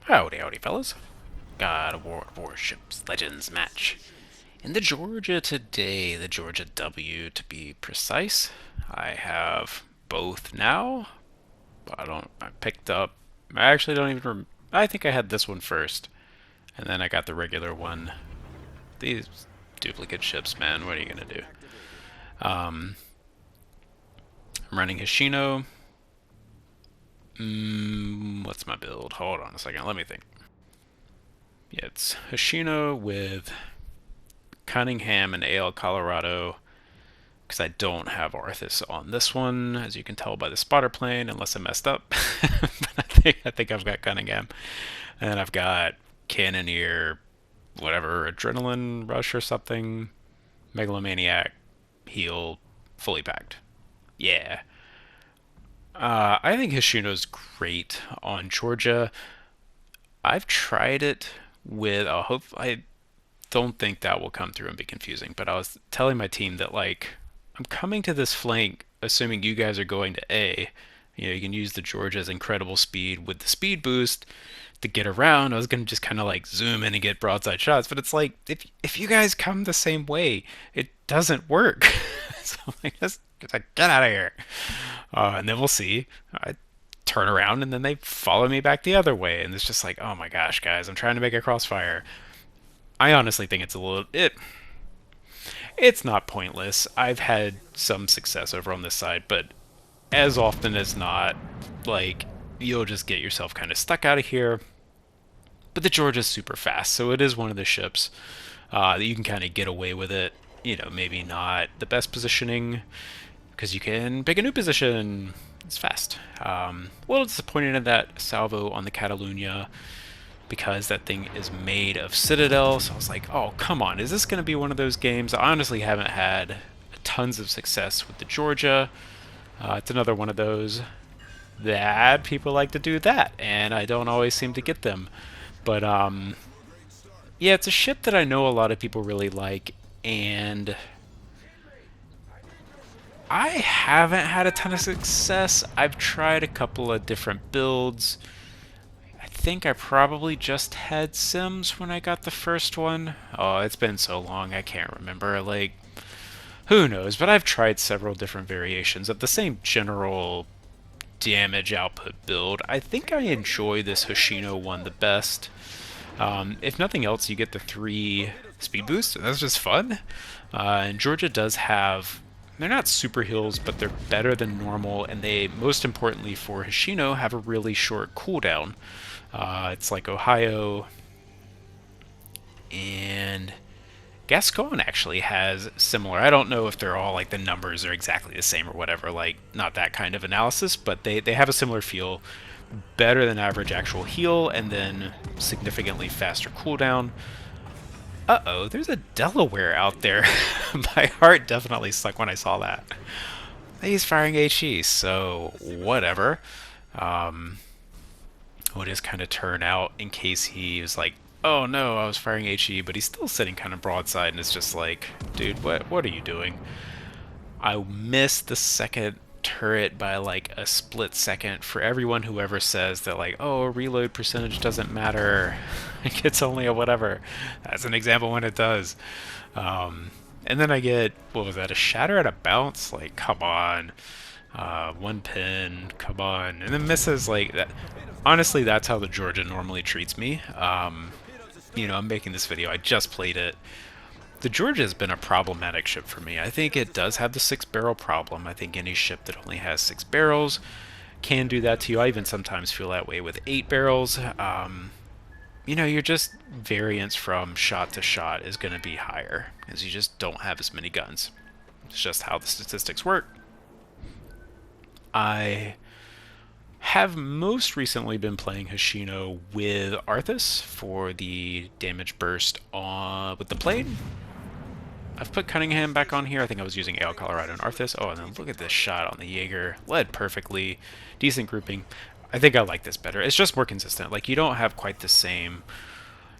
Howdy, howdy, fellas. Got a War of Warships Legends match. In the Georgia today, the Georgia W to be precise. I have both now. I picked up, I actually don't even I think I had this one first. And then I got the regular one. These duplicate ships, man, what are you gonna do? Um, I'm running Hishino. What's my build? Hold on a second, let me think. Yeah, it's Hishino with Cunningham and AL Colorado, because I don't have Arthas on this one, as you can tell by the spotter plane, unless I messed up. But I think I've got Cunningham, and then I've got Cannoneer, whatever, Adrenaline Rush or something, Megalomaniac, Heal, fully packed. Yeah. I think Hishino's great on Georgia. I've tried it with a hope. I don't think that will come through and be confusing. But I was telling my team that like I'm coming to this flank assuming you guys are going to A. You know, you can use the Georgia's incredible speed with the speed boost to get around. I was gonna just kind of like zoom in and get broadside shots, but it's like if you guys come the same way, it doesn't work. So I'm like, get out of here, and then we'll see. I turn around and then they follow me back the other way, and it's just like, oh my gosh, guys, I'm trying to make a crossfire. I honestly think it's a little it's not pointless. I've had some success over on this side, but as often as not, like you'll just get yourself kind of stuck out of here. But the Georgia's super fast, so it is one of the ships that you can kind of get away with it. You know, maybe not the best positioning because you can pick a new position. It's fast. A little disappointed in that salvo on the Catalunya because that thing is made of Citadel. So I was like, oh, come on. Is this going to be one of those games? I honestly haven't had tons of success with the Georgia. It's another one of those that people like to do that, and I don't always seem to get them. But yeah, it's a ship that I know a lot of people really like, and I haven't had a ton of success. I've tried a couple of different builds. I think I probably just had Sims when I got the first one. Oh, it's been so long, I can't remember. Like, who knows? But I've tried several different variations of the same general damage output build. I think I enjoy this Hoshino one the best. If nothing else, you get the 3 speed boosts. That's just fun. And Georgia does have. They're not super heals, but they're better than normal, and they, most importantly for Hoshino, have a really short cooldown. It's like Ohio and Gascon actually has similar. I don't know if they're all like the numbers are exactly the same or whatever, like not that kind of analysis, but they have a similar feel. Better than average actual heal, and then significantly faster cooldown. Uh-oh, there's a Delaware out there. My heart definitely sunk when I saw that. He's firing HE, so whatever. We'll just kind of turn out in case he was like, oh no, I was firing HE, but he's still sitting kind of broadside, and it's just like, dude, what are you doing? I missed the second turret by like a split second. For everyone who ever says that like, oh, reload percentage doesn't matter, it's only a whatever. That's an example when it does. And then I get, what was that, a shatter at a bounce? Like, come on. One pin, come on. And then misses like that. Honestly, that's how the Georgia normally treats me. You know, I'm making this video, I just played it. The Georgia has been a problematic ship for me. I think it does have the 6-barrel problem. I think any ship that only has 6 barrels can do that to you. I even sometimes feel that way with 8 barrels. You know, you're just variance from shot to shot is going to be higher because you just don't have as many guns. It's just how the statistics work. I have most recently been playing Hoshino with Arthas for the damage burst on with the plane. I've put Cunningham back on here. I think I was using AL Colorado and Arthas. Oh, and then look at this shot on the Jaeger. Led perfectly. Decent grouping. I think I like this better. It's just more consistent. Like, you don't have quite the same,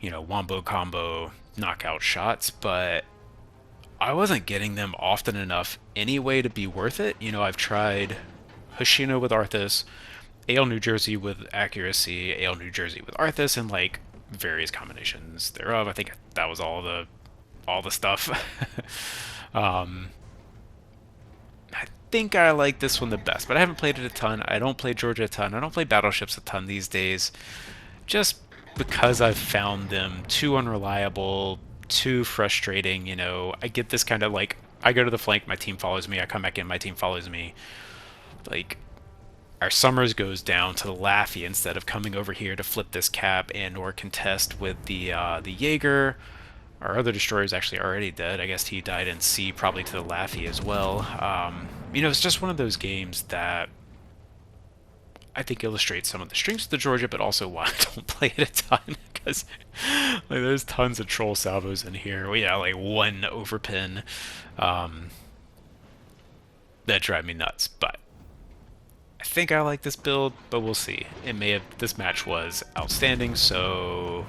you know, wombo combo knockout shots, but I wasn't getting them often enough anyway to be worth it. You know, I've tried Hoshino with Arthas, Ale New Jersey with accuracy, Ale New Jersey with Arthas, and like various combinations thereof. I think that was all the stuff. um, I think I like this one the best, but I haven't played it a ton. I don't play Georgia a ton. I don't play Battleships a ton these days, just because I've found them too unreliable, too frustrating. You know, I get this kind of like, I go to the flank, my team follows me. I come back in, my team follows me. Like, our Summers goes down to the Laffy instead of coming over here to flip this cap and or contest with the Jaeger. Our other destroyer is actually already dead. I guess he died in C, probably to the Laffy as well. You know, it's just one of those games that I think illustrates some of the strengths of the Georgia, but also why I don't play it a ton, because like, there's tons of troll salvos in here. We have like one overpin that drive me nuts, but I think I like this build, but we'll see. It may have, this match was outstanding, so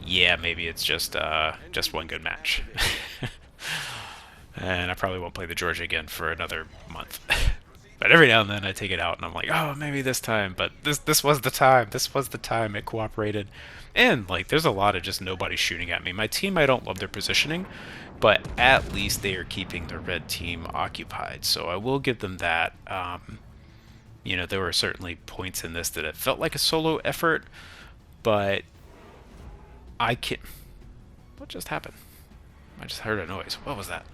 yeah, maybe it's just one good match. And I probably won't play the Georgia again for another month. But every now and then I take it out and I'm like, oh, maybe this time. But this was the time. This was the time it cooperated. And like, there's a lot of just nobody shooting at me. My team, I don't love their positioning, but at least they are keeping the red team occupied. So I will give them that. You know, there were certainly points in this that it felt like a solo effort, but I can't. What just happened? I just heard a noise. What was that?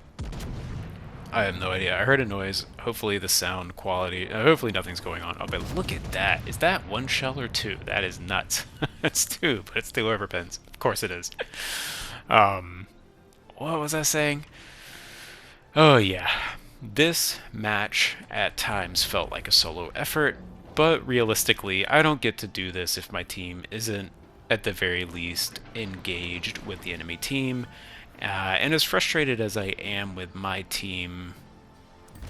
I have no idea. I heard a noise. Hopefully the sound quality, hopefully nothing's going on. Oh, but look at that. Is that one shell or two? That is nuts. It's two, but it's two overpins. Of course it is. What was I saying? Oh yeah. This match at times felt like a solo effort, but realistically, I don't get to do this if my team isn't, at the very least, engaged with the enemy team. And as frustrated as I am with my team,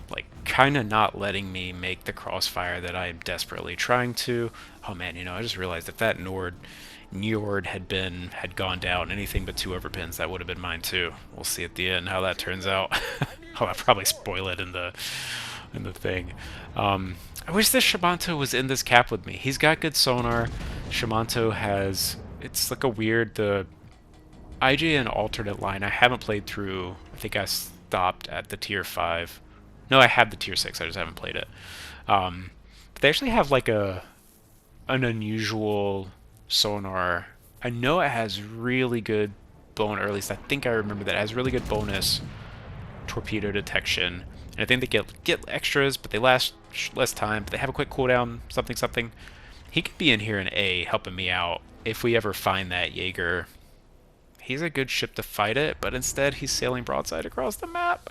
like, kind of not letting me make the crossfire that I am desperately trying to. Oh man, you know, I just realized if that Njord had gone down anything but two overpins, that would have been mine too. We'll see at the end how that turns out. I'll probably spoil it in the thing. I wish this Shimanto was in this cap with me. He's got good sonar. Shimanto has, it's like a weird, the IJN alternate line I haven't played through. I think I stopped at the tier 5. No, I had the tier 6, I just haven't played it. But they actually have like an unusual sonar. I know it has really good bonus, or at least I think I remember that it has really good bonus torpedo detection. And I think they get extras, but they last less time, but they have a quick cooldown, something. He could be in here in A helping me out if we ever find that Jaeger. He's a good ship to fight it, but instead he's sailing broadside across the map.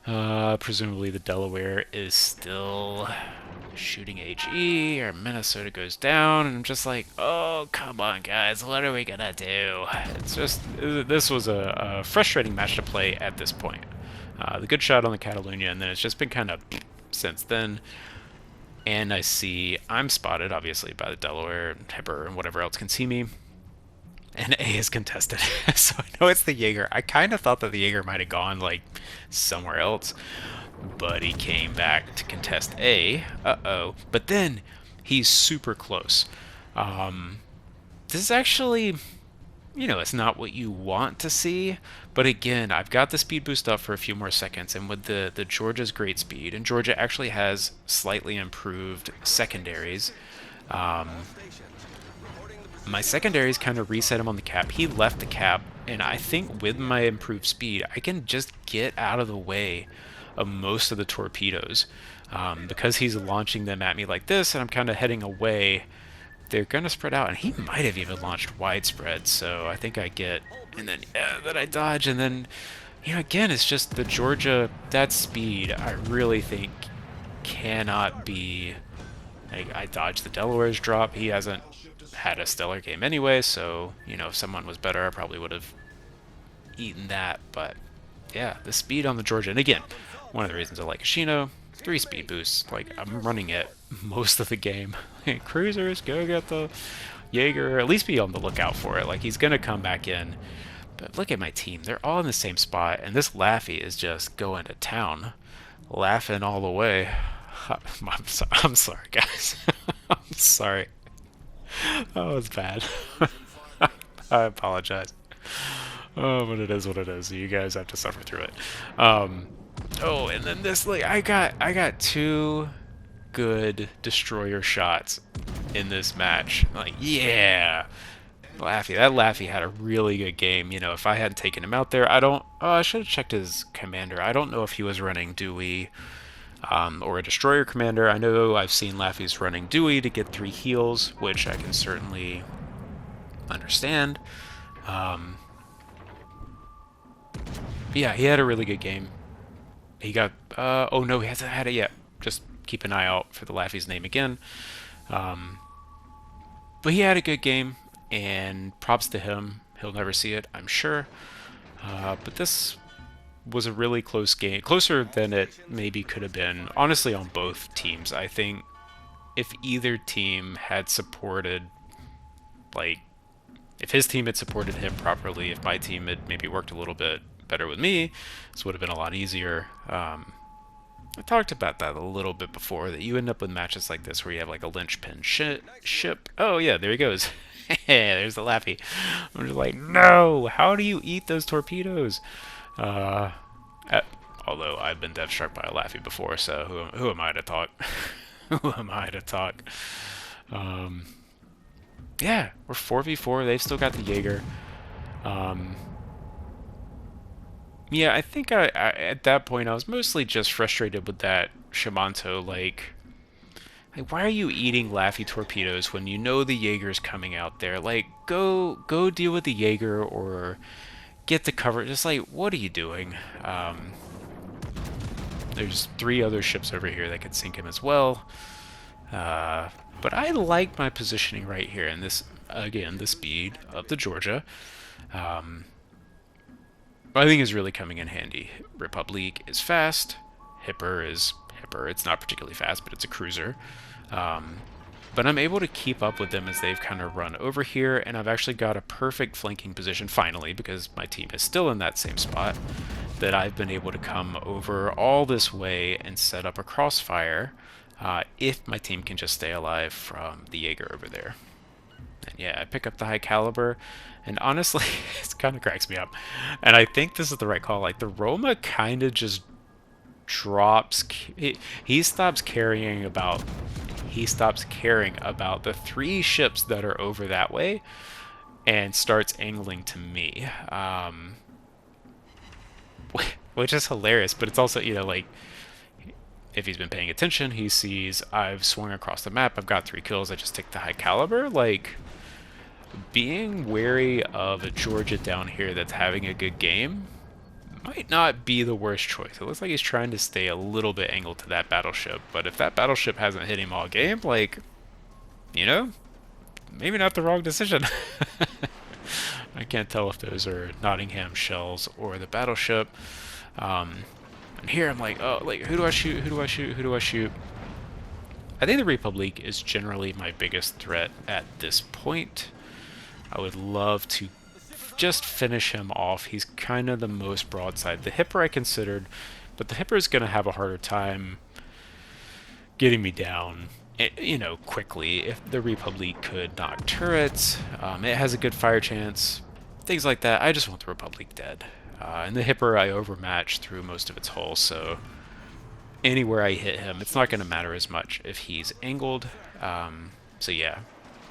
Presumably the Delaware is still shooting HE, or Minnesota goes down, and I'm just like, oh, come on, guys, what are we gonna do? It's just, this was a frustrating match to play at this point. The good shot on the Catalunya, and then it's just been kind of since then. And I see I'm spotted, obviously, by the Delaware, and Hipper, and whatever else can see me. And A is contested, so I know it's the Jaeger. I kind of thought that the Jaeger might have gone, like, somewhere else, but he came back to contest A. Uh-oh. But then, he's super close. This is actually, you know, it's not what you want to see, but again, I've got the speed boost up for a few more seconds, and with the Georgia's great speed, and Georgia actually has slightly improved secondaries, my secondaries kind of reset him on the cap. He left the cap, and I think with my improved speed, I can just get out of the way of most of the torpedoes. Because he's launching them at me like this, and I'm kind of heading away, they're going to spread out, and he might have even launched widespread, so I think I get, and then I dodge, and then, you know, again, it's just the Georgia, that speed, I really think cannot be, I dodged the Delaware's drop. He hasn't had a stellar game anyway, so, you know, if someone was better, I probably would have eaten that, but yeah, the speed on the Georgia, and again, one of the reasons I like Ashino, 3 speed boosts, like, I'm running it most of the game. Cruisers, go get the Jaeger, at least be on the lookout for it, like, he's gonna come back in, but look at my team, they're all in the same spot, and this Laffy is just going to town, laughing all the way. I'm sorry, guys. I'm sorry. That was bad. I apologize. Oh, but it is what it is. You guys have to suffer through it. Oh, and then this, like, I got two good destroyer shots in this match. Like, yeah. Laffy. That Laffy had a really good game. You know, if I hadn't taken him out there, I don't. Oh, I should have checked his commander. I don't know if he was running Dewey or a destroyer commander. I know I've seen Laffy's running Dewey to get 3 heals, which I can certainly understand. Yeah, he had a really good game. He got. Oh no, he hasn't had it yet. Just keep an eye out for the Laffy's name again. But he had a good game, and props to him. He'll never see it, I'm sure. But this was a really close game. Closer than it maybe could have been, honestly, on both teams. I think if either team had supported, like, if his team had supported him properly, if my team had maybe worked a little bit better with me, this would have been a lot easier. I talked about that a little bit before, that you end up with matches like this where you have like a linchpin ship. Oh yeah, there he goes. There's the Laffy. I'm just like, no, how do you eat those torpedoes? Although I've been death struck by a Laffy before, so who am I to talk? Who am I to talk? Yeah, we're 4v4. They've still got the Jaeger. Yeah, I think I at that point I was mostly just frustrated with that Shimanto. Like, why are you eating Laffy torpedoes when you know the Jaeger's coming out there? Like, go deal with the Jaeger or get the cover. Just like, what are you doing? There's 3 other ships over here that could sink him as well. But I like my positioning right here, and this, again, the speed of the Georgia. I think is really coming in handy. Republique is fast. Hipper is Hipper. It's not particularly fast, but it's a cruiser. But I'm able to keep up with them as they've kind of run over here, and I've actually got a perfect flanking position finally, because my team is still in that same spot, that I've been able to come over all this way and set up a crossfire if my team can just stay alive from the Jaeger over there. And yeah, I pick up the high caliber, and honestly, it kind of cracks me up. And I think this is the right call. Like, the Roma kind of just drops. He stops caring about. He stops caring about the 3 ships that are over that way, and starts angling to me, which is hilarious. But it's also, you know, like, if he's been paying attention, he sees I've swung across the map. I've got 3 kills. I just take the high caliber. Like, being wary of a Georgia down here that's having a good game might not be the worst choice. It looks like he's trying to stay a little bit angled to that battleship, but if that battleship hasn't hit him all game, like, you know, maybe not the wrong decision. I can't tell if those are Nottingham shells or the battleship. And here I'm like, oh, like, who do I shoot? Who do I shoot? Who do I shoot? I think the Republique is generally my biggest threat at this point. I would love to just finish him off. He's kind of the most broadside. The Hipper I considered, but the Hipper is going to have a harder time getting me down, you know, quickly. If the Republique could knock turrets, it has a good fire chance, things like that. I just want the Republique dead. And the Hipper I overmatch through most of its hull, so anywhere I hit him, it's not going to matter as much if he's angled. So yeah,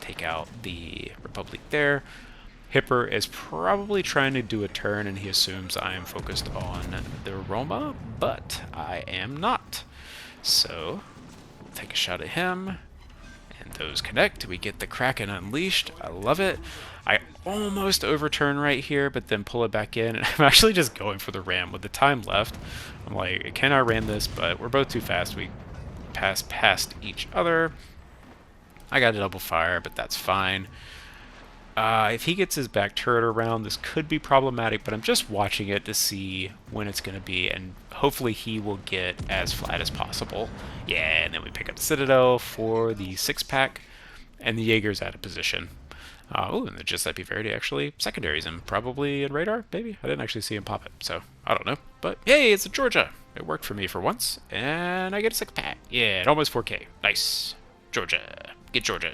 take out the Republic there. Hipper is probably trying to do a turn, and he assumes I am focused on the Roma, but I am not. So, take a shot at him, and those connect. We get the Kraken unleashed. I love it. I almost overturn right here, but then pull it back in, and I'm actually just going for the ram with the time left. I'm like, can I ram this? But we're both too fast. We pass past each other. I got a double fire, but that's fine. If he gets his back turret around, this could be problematic, but I'm just watching it to see when it's going to be, and hopefully he will get as flat as possible. Yeah, and then we pick up the Citadel for the 6-pack, and the Jaeger's out of position. Oh, and the Giuseppe Verdi actually secondaries him, probably in radar, maybe? I didn't actually see him pop it, so I don't know. But hey, it's a Georgia! It worked for me for once, and I get a 6 pack. Yeah, and almost 4K. Nice. Georgia. Get Georgia.